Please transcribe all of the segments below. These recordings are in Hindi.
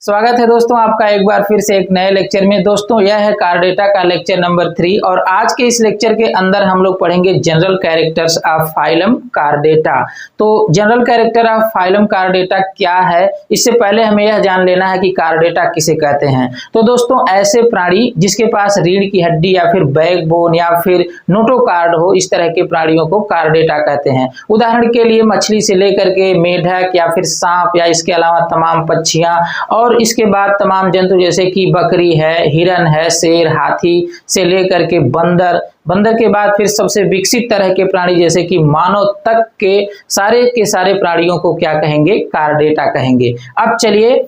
स्वागत है दोस्तों आपका एक बार फिर से एक नए लेक्चर में। दोस्तों यह है कार्डेटा का लेक्चर नंबर 3 और आज के इस लेक्चर के अंदर हम लोग पढ़ेंगे general characters of phylum chordata. तो general character of phylum chordata क्या है, इससे पहले हमें यह जान लेना है कि कार्डेटा किसे कहते हैं। तो दोस्तों ऐसे प्राणी जिसके पास रीढ़ की हड्डी या फिर बैकबोन या फिर नोटोकार्ड हो, इस तरह के प्राणियों को कार्डेटा कहते हैं। उदाहरण के लिए मछली से लेकर के मेढक या फिर सांप या इसके अलावा तमाम पक्षियां और इसके बाद तमाम जंतु जैसे कि बकरी है, हिरन है, शेर, हाथी से लेकर के बंदर के बाद फिर सबसे विकसित तरह के प्राणी जैसे कि मानव तक के सारे प्राणियों को क्या कहेंगे, कार्डेटा कहेंगे। अब चलिए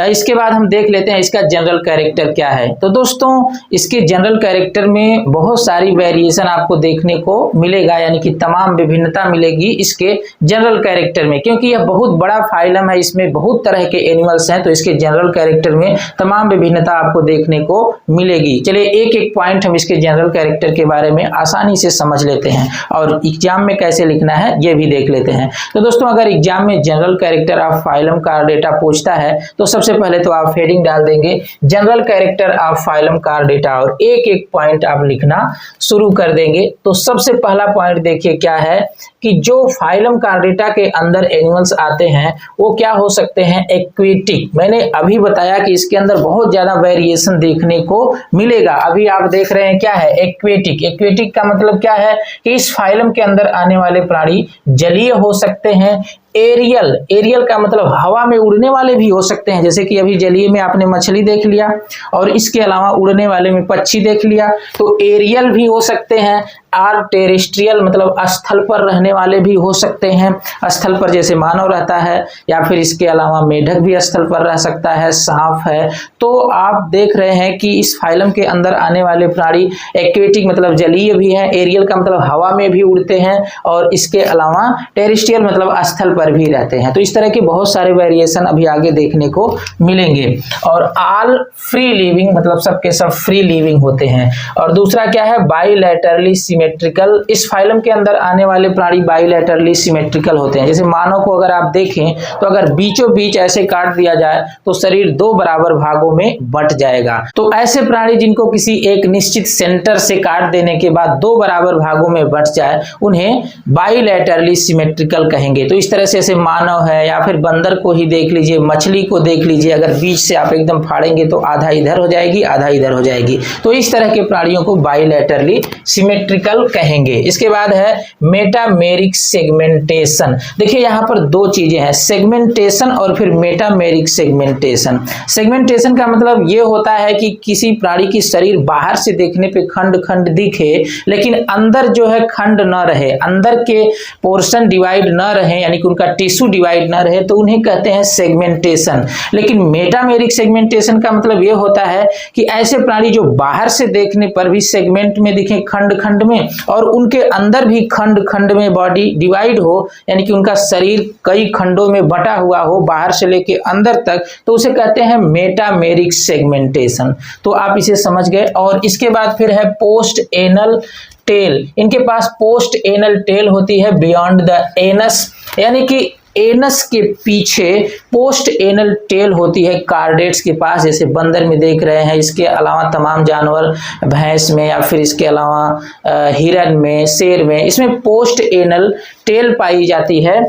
इसके बाद हम देख लेते हैं इसका जनरल कैरेक्टर क्या है। तो दोस्तों इसके जनरल कैरेक्टर में बहुत सारी वेरिएशन आपको देखने को मिलेगा, यानी कि तमाम विभिन्नता मिलेगी इसके जनरल कैरेक्टर में, क्योंकि यह बहुत बड़ा फाइलम है, इसमें बहुत तरह के एनिमल्स हैं। तो इसके जनरल कैरेक्टर में तमाम विभिन्नता आपको देखने को मिलेगी। चलिए एक एक पॉइंट हम इसके जनरल कैरेक्टर के बारे में आसानी से समझ लेते हैं और एग्जाम में कैसे लिखना है ये भी देख लेते हैं। तो दोस्तों अगर एग्जाम में general character of phylum chordata पूछता है तो सबसे पहले तो आप हेडिंग डाल देंगे general character of phylum chordata और एक एक पॉइंट आप लिखना शुरू कर देंगे। तो सबसे पहला पॉइंट देखिए क्या है कि जो फाइलम कार्डेटा के अंदर एनिमल्स आते हैं वो क्या हो सकते हैं, एक्वेटिक। मैंने अभी बताया कि इसके अंदर बहुत ज्यादा वेरिएशन देखने को मिलेगा। अभी आप देख रहे हैं क्या है, एक्वेटिक। एक्वेटिक का मतलब क्या है कि इस फाइलम के अंदर आने वाले प्राणी जलीय हो सकते हैं। एरियल का मतलब हवा में उड़ने वाले भी हो सकते हैं, जैसे कि अभी जलीय में आपने मछली देख लिया और इसके अलावा उड़ने वाले में पक्षी देख लिया। तो एरियल भी हो सकते हैं। आर टेरेस्ट्रियल मतलब स्थल पर रहने वाले भी हो सकते हैं, स्थल पर जैसे मानव रहता है, या फिर इसके अलावा मेढक भी स्थल पर रह सकता है, सांप है। तो आप देख रहे हैं कि इस फाइलम के अंदर आने वाले प्राणी एक्वेटिक मतलब जलीय भी हैं, एरियल का मतलब हवा में भी उड़ते हैं और इसके अलावा टेरेस्ट्रियल मतलब स्थल पर भी रहते हैं। तो इस तरह के बहुत सारे वेरिएशन अभी आगे देखने को मिलेंगे। और ऑल फ्री लिविंग मतलब सबके सब फ्री लिविंग होते हैं। और दूसरा क्या है, बाइलैटरली सिमेट्रिकल। इस फाइलम के अंदर आने वाले प्राणी बाइलैटरली सिमेट्रिकल होते हैं। जैसे मानव को अगर आप देखें तो अगर बीचों बीच ऐसे काट दिया जाए तो शरीर दो बराबर भागों में बंट जाएगा। तो ऐसे प्राणी जिनको किसी एक निश्चित सेंटर से काट देने के बाद दो बराबर भागों में बंट जाए उन्हें बाइलैटरली सिमेट्रिकल कहेंगे। तो इस तरह से जैसे मानव है या फिर बंदर को ही देख लीजिए, मछली को देख लीजिए, अगर बीच से आप एकदम फाड़ेंगे तो आधा इधर हो जाएगी आधा इधर हो जाएगी। तो इस तरह के प्राणियों को बाइलैटरली सिमेट्रिकल कहेंगे। इसके बाद है मेटामेरिक सेगमेंटेशन। देखिए यहाँ पर दो चीजें हैं, सेगमेंटेशन और फिर मेटामेरिक सेगमेंटेशन। सेगमेंटेशन का मतलब ये होता है कि किसी प्राणी की शरीर बाहर से देखने पे खंड खंड दिखे लेकिन अंदर जो है खंड न रहे, अंदर के पोर्शन डिवाइड न रहे, यानी कि उनका टिश्यू डिवाइड न रहे, तो उन्हें कहते हैं सेगमेंटेशन। लेकिन मेटामेरिक सेगमेंटेशन का मतलब ये होता है कि ऐसे प्राणी जो बाहर से देखने पर भी सेगमेंट में दिखे, खंड खंड में, और उनके अंदर भी खंड खंड में बॉडी डिवाइड हो, यानी कि उनका शरीर कई खंडों में बटा हुआ हो बाहर से लेके अंदर तक, तो उसे कहते हैं मेटामेरिक सेगमेंटेशन। तो आप इसे समझ गए। और इसके बाद फिर है पोस्ट एनल टेल। इनके पास पोस्ट एनल टेल होती है बियॉन्ड द एनस, यानी कि एनस के पीछे पोस्ट एनल टेल होती है कार्डेट्स के पास, जैसे बंदर में देख रहे हैं। इसके अलावा तमाम जानवर, भैंस में या फिर इसके अलावा हिरन में, शेर में, इसमें पोस्ट एनल टेल पाई जाती है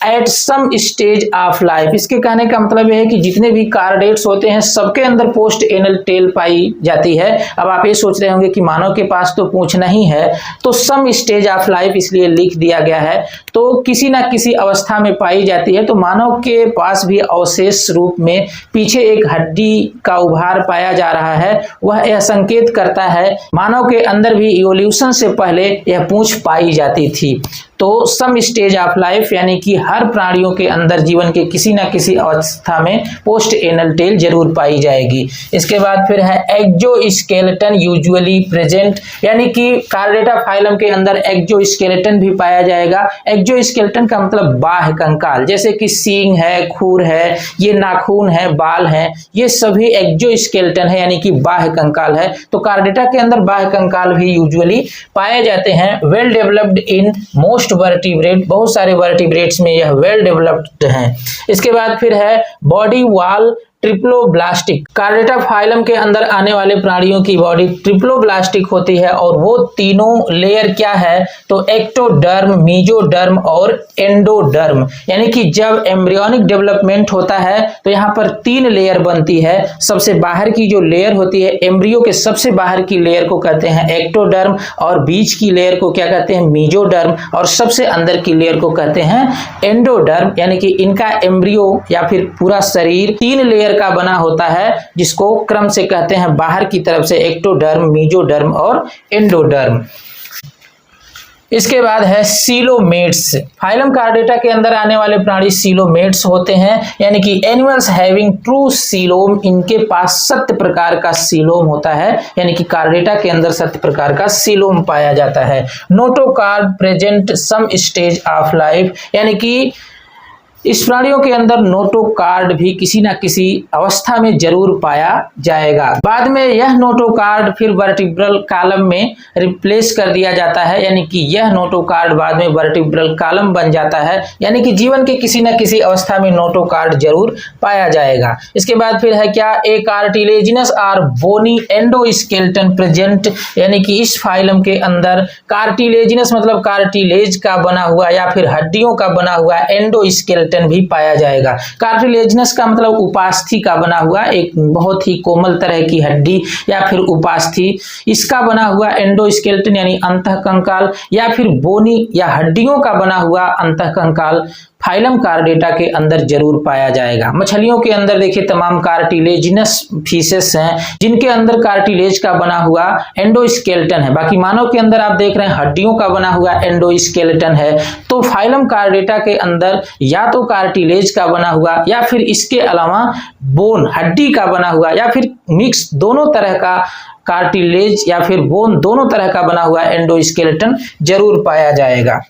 at some stage of life. इसके कहने का मतलब यह है कि जितने भी कार्डेट्स होते हैं सबके अंदर पोस्ट एनल टेल पाई जाती है। अब आप ये सोच रहे होंगे कि मानव के पास तो पूंछ नहीं है, तो सम स्टेज ऑफ लाइफ इसलिए लिख दिया गया है, तो किसी ना किसी अवस्था में पाई जाती है। तो मानव के पास भी अवशेष रूप में पीछे एक हड्डी का उभार पाया जा रहा है। वह यह संकेत करता है मानव के अंदर भी इवोल्यूशन से पहले यह पूंछ पाई जाती थी। तो सम स्टेज ऑफ लाइफ यानी कि हर प्राणियों के अंदर जीवन के किसी ना किसी अवस्था में पोस्ट एनल टेल जरूर पाई जाएगी। इसके बाद फिर है एक्सोस्केलेटन यूजुअली प्रेजेंट, यानी कि कार्डेटा फाइलम के अंदर एक्सोस्केलेटन भी पाया जाएगा। एक्सोस्केलेटन का मतलब बाह्य कंकाल, जैसे कि सींग है, खुर है, ये नाखून है, बाल है, ये सभी एक्सोस्केलेटन है, यानी कि बाह्य कंकाल है। तो कार्डेटा के अंदर बाह्य कंकाल भी यूजुअली पाए जाते हैं। Well developed in most vertebrate, बहुत सारे वर्टिब्रेट्स में यह वेल डेवलप्ड हैं। इसके बाद फिर है body wall triploblastic. Chordata phylum के अंदर आने वाले प्राणियों की बॉडी ट्रिप्लोब्लास्टिक होती है और वो तीनों लेयर क्या है तो एक्टोडर्म, मेसोडर्म और एंडोडर्म। यानी कि जब एम्ब्रियोनिक डेवलपमेंट होता है तो यहाँ पर 3 लेयर बनती है। सबसे बाहर की जो लेयर होती है एम्ब्रियो के सबसे बाहर की लेयर को कहते हैं एक्टोडर्म और बीच की लेयर को क्या कहते हैं मेसोडर्म और सबसे अंदर की लेयर को कहते हैं एंडोडर्म। यानी कि इनका एम्ब्रियो या फिर पूरा शरीर 3 लेयर का बना होता है जिसको क्रम से कहते हैं बाहर की तरफ से एक्टोडर्म, मेसोडर्म और एंडोडर्म। इसके बाद है सीलोमेट्स। फाइलम कार्डेटा के अंदर आने वाले प्राणी सीलोमेट्स होते हैं, यानी कि एनिमल्स हैविंग ट्रू सीलोम। इनके पास 7 प्रकार का सीलोम होता है, यानी कि कार्डेटा के अंदर 7 प्रकार का सीलोम पाया जाता है। Notochord present some stage of life, यानी कि इस प्राणियों के अंदर नोटोकार्ड भी किसी ना किसी अवस्था में जरूर पाया जाएगा। बाद में यह नोटोकार्ड फिर वर्टिब्रल कॉलम में रिप्लेस कर दिया जाता है, यानी कि यह नोटोकार्ड बाद में वर्टिब्रल कॉलम बन जाता है। यानी कि जीवन के किसी न किसी अवस्था में नोटोकार्ड जरूर पाया जाएगा। इसके बाद फिर है क्या ए कार्टिलेजिनस और बोनी एंडोस्केलेटन प्रेजेंट, यानी कि इस फाइलम के अंदर कार्टिलेजिनस मतलब कार्टिलेज का बना हुआ या फिर हड्डियों का बना हुआ एंडोस्केलेटन भी पाया जाएगा। कार्टिलेजिनस का मतलब उपास्थि का बना हुआ एक बहुत ही कोमल तरह की हड्डी या फिर उपास्थि, इसका बना हुआ एंडोस्केलेटन यानी अंतःकंकाल या फिर बोनी या हड्डियों का बना हुआ अंतःकंकाल फाइलम कार्डेटा के अंदर जरूर पाया जाएगा। मछलियों के अंदर देखिए तमाम कार्टिलेजिनस फिशेस हैं जिनके अंदर कार्टिलेज का बना हुआ एंडोस्केलेटन है। बाकी मानव के अंदर आप देख रहे हैं हड्डियों का बना हुआ एंडोस्केलेटन है। तो फाइलम कार्डेटा के अंदर या तो कार्टिलेज का बना हुआ या फिर इसके अलावा बोन हड्डी का बना हुआ या फिर मिक्स दोनों तरह का कार्टिलेज या फिर बोन दोनों तरह का बना हुआ एंडोस्केलेटन जरूर पाया जाएगा।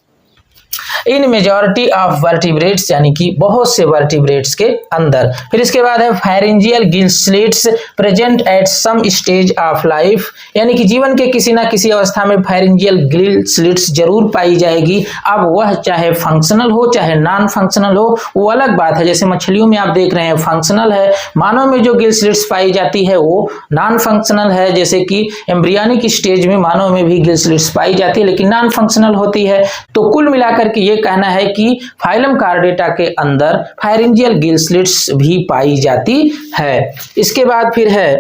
इन मेजॉरिटी ऑफ वर्टिब्रेट्स, यानी कि बहुत से वर्टिब्रेट्स के अंदर। फिर इसके बाद है pharyngeal gill slits present at some stage of life, यानी कि जीवन के किसी ना किसी अवस्था में फायरिंजियल गिल स्लिट्स जरूर पाई जाएगी। अब वह चाहे फंक्शनल हो चाहे नॉन फंक्शनल हो वो अलग बात है। जैसे मछलियों में आप देख रहे हैं फंक्शनल है, मानव में जो गिल स्लिट्स पाई जाती है वो नॉन फंक्शनल है। जैसे कि एम्ब्रियोनिक स्टेज में मानव में भी गिल स्लिट्स पाई जाती है लेकिन नॉन फंक्शनल होती है। तो कुल मिलाकर के ये कहना है कि फाइलम कार्डेटा के अंदर फायरिंजियल गिल स्लिट्स भी पाई जाती है। इसके बाद फिर है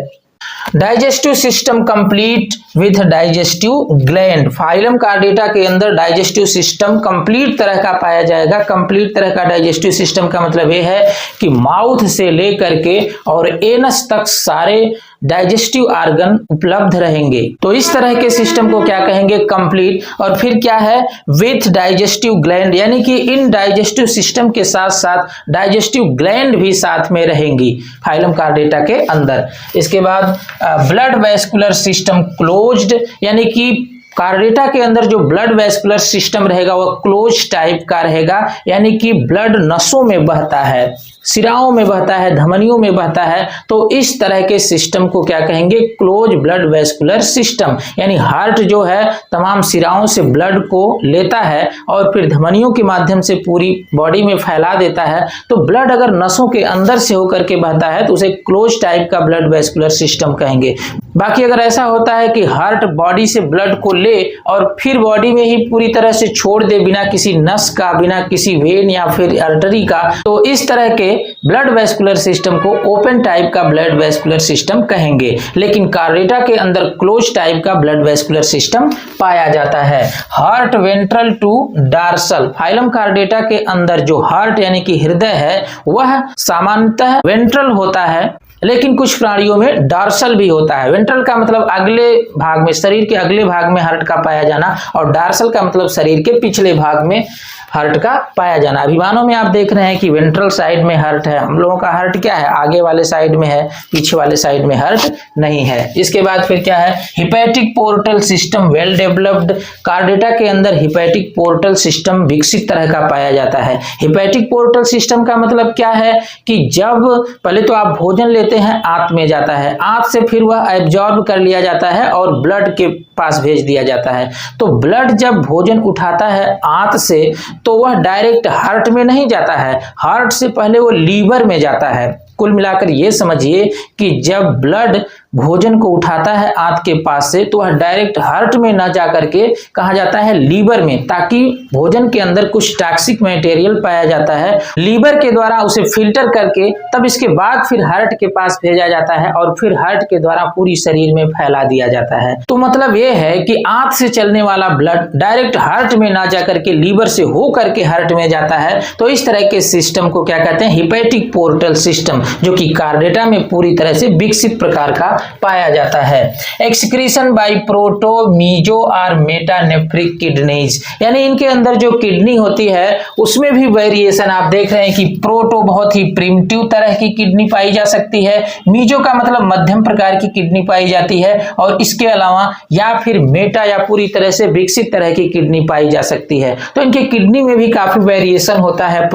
digestive system complete with digestive gland. Phylum chordata के अंदर डाइजेस्टिव सिस्टम कंप्लीट तरह का पाया जाएगा। कंप्लीट तरह का डाइजेस्टिव सिस्टम का मतलब ये है कि माउथ से लेकर के और एनस तक सारे डाइजेस्टिव ऑर्गन उपलब्ध रहेंगे। तो इस तरह के सिस्टम को क्या कहेंगे कंप्लीट। और फिर क्या है विथ डाइजेस्टिव ग्लैंड, यानी कि इन डाइजेस्टिव सिस्टम के साथ साथ डाइजेस्टिव ग्लैंड भी साथ में रहेंगी फाइलम कार्डेटा के अंदर। इसके बाद ब्लड वैस्कुलर सिस्टम क्लोज्ड, यानी कि कार्डेटा के अंदर जो ब्लड वैस्कुलर सिस्टम रहेगा वह क्लोज टाइप का रहेगा, यानी कि ब्लड नसों में बहता है, सिराओं में बहता है, धमनियों में बहता है। तो इस तरह के सिस्टम को क्या कहेंगे क्लोज ब्लड वैस्कुलर सिस्टम। यानी हार्ट जो है तमाम सिराओं से ब्लड को लेता है और फिर धमनियों के माध्यम से पूरी बॉडी में फैला देता है। तो ब्लड अगर नसों के अंदर से होकर के बहता है तो उसे क्लोज टाइप का ब्लड वैस्कुलर सिस्टम कहेंगे। बाकी अगर ऐसा होता है कि हार्ट बॉडी से ब्लड को ले और फिर बॉडी में ही पूरी तरह से छोड़ दे बिना किसी नस का, बिना किसी वेन या फिर आर्टरी का, तो इस तरह के ब्लड वैस्कुलर सिस्टम को ओपन टाइप का ब्लड वैस्कुलर सिस्टम कहेंगे। लेकिन कार्डेटा के अंदर क्लोज टाइप का ब्लड वैस्कुलर सिस्टम पाया जाता है। Heart ventral to dorsal, phylum chordata के अंदर जो हार्ट यानी कि हृदय है वह सामान्यतः वेंट्रल होता है, लेकिन कुछ प्राणियों में डार्सल भी होता है। वेंट्रल का मतलब अगले भाग में, शरीर के अगले भाग में हार्ट का पाया जाना, और डार्सल का मतलब शरीर के पिछले भाग में हार्ट का पाया जाना। अभिमानों में आप देख रहे हैं कि वेंट्रल साइड में हार्ट है, हम लोगों का हार्ट क्या है आगे वाले साइड में है, पीछे वाले साइड में हार्ट नहीं है। इसके बाद फिर क्या है hepatic portal system well developed, chordata के अंदर हिपैटिक पोर्टल सिस्टम विकसित तरह का पाया जाता है। हिपैटिक पोर्टल सिस्टम का मतलब क्या है कि जब पहले तो आप भोजन लेते हैं आंत में जाता है, आंत से फिर वह एब्जॉर्ब कर लिया जाता है और ब्लड के पास भेज दिया जाता है। तो ब्लड जब भोजन उठाता है आंत से तो वह डायरेक्ट हार्ट में नहीं जाता है, हार्ट से पहले वो लीवर में जाता है। कुल मिलाकर ये समझिए कि जब ब्लड भोजन को उठाता है आंत के पास से तो वह डायरेक्ट हार्ट में ना जा करके कहा जाता है लीवर में, ताकि भोजन के अंदर कुछ टॉक्सिक मटेरियल पाया जाता है, लीवर के द्वारा उसे फिल्टर करके तब इसके बाद फिर हार्ट के पास भेजा जाता है और फिर हार्ट के द्वारा पूरी शरीर में फैला दिया जाता है। तो मतलब यह है कि आंत से चलने वाला ब्लड डायरेक्ट हार्ट में ना जा करके लीवर से हो करके हार्ट में जाता है। तो इस तरह के सिस्टम को क्या कहते हैं, हिपैटिक पोर्टल सिस्टम, जो कि कार्डेटा में पूरी तरह से विकसित प्रकार का पाया जाता है। एक्सक्रीशन बाय प्रोटो, मीजो और मेटानेफ्रिक किडनीज, यानी इनके अंदर जो किडनी होती है उसमें भी वेरिएशन आप देख रहे हैं कि प्रोटो बहुत ही प्रिमिटिव तरह की किडनी पाई जा सकती है, मीजो का मतलब मध्यम प्रकार की किडनी पाई जाती है, और इसके अलावा या फिर मेटा या पूरी तरह से विकसित तरह की किडनी पाई जा सकती है। तो इनके किडनी में भी काफी वेरिएशन होता है,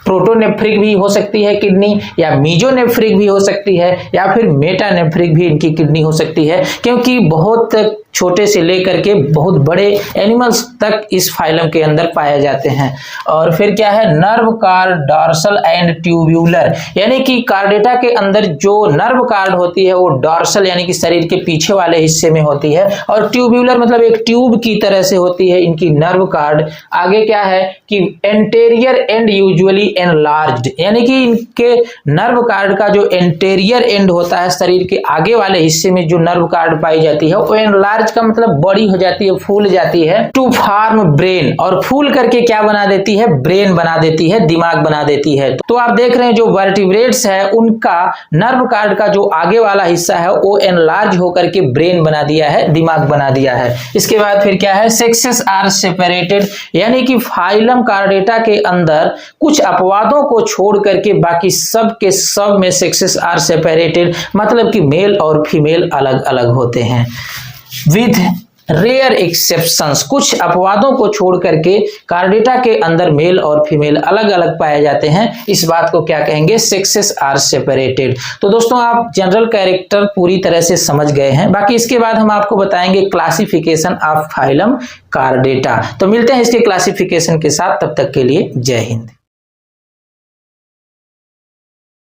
प्रोटोनेफ्रिक भी हो सकती है किडनी, या मीजोनेफ्रिक भी हो सकती है, या फिर मेटानेफ्रिक भी इनकी किडनी हो सकती है, क्योंकि बहुत छोटे से लेकर के बहुत बड़े एनिमल्स तक इस फाइलम के अंदर पाए जाते हैं। और फिर क्या है, nerve card, dorsal and tubular, यानी कि कार्डेटा के अंदर जो नर्व कार्ड होती है वो डॉर्सल यानी कि शरीर के पीछे वाले हिस्से में होती है, और ट्यूब्यूलर मतलब एक ट्यूब की तरह से होती है इनकी नर्व कार्ड। आगे क्या है कि एंटेरियर एंड यूजुअली एनलार्ज्ड, यानी कि इनके नर्व कार्ड का जो एंटेरियर एंड होता है, शरीर के आगे वाले हिस्से में जो नर्व कार्ड पाई जाती है वो एनलार्ज का मतलब बड़ी हो जाती है, फूल जाती है, टू फॉर्म ब्रेन, और फूल करके क्या बना देती है, ब्रेन बना देती है, दिमाग बना देती है। तो आप देख रहे हैं जो वर्टिब्रेट्स है उनका नर्व कार्ड का जो आगे वाला हिस्सा है वो एनलार्ज होकर के ब्रेन बना दिया है, दिमाग बना दिया है। इसके बाद फिर क्या है, सेक्सेस आर सेपरेटेड, यानी कि फाइलम कार्डेटा के अंदर कुछ अपवादों को छोड़ करके बाकी सब के सब में सेक्सेस आर सेपरेटेड, मतलब कि मेल और फीमेल अलग अलग होते हैं। विद रेयर एक्सेप्शंस, कुछ अपवादों को छोड़ करके कार्डेटा के अंदर मेल और फीमेल अलग अलग पाए जाते हैं। इस बात को क्या कहेंगे, सेक्सेस आर सेपरेटेड। तो दोस्तों आप जनरल कैरेक्टर पूरी तरह से समझ गए हैं, बाकी इसके बाद हम आपको बताएंगे क्लासिफिकेशन ऑफ फाइलम कार्डेटा। तो मिलते हैं इसके क्लासिफिकेशन के साथ, तब तक के लिए जय हिंद।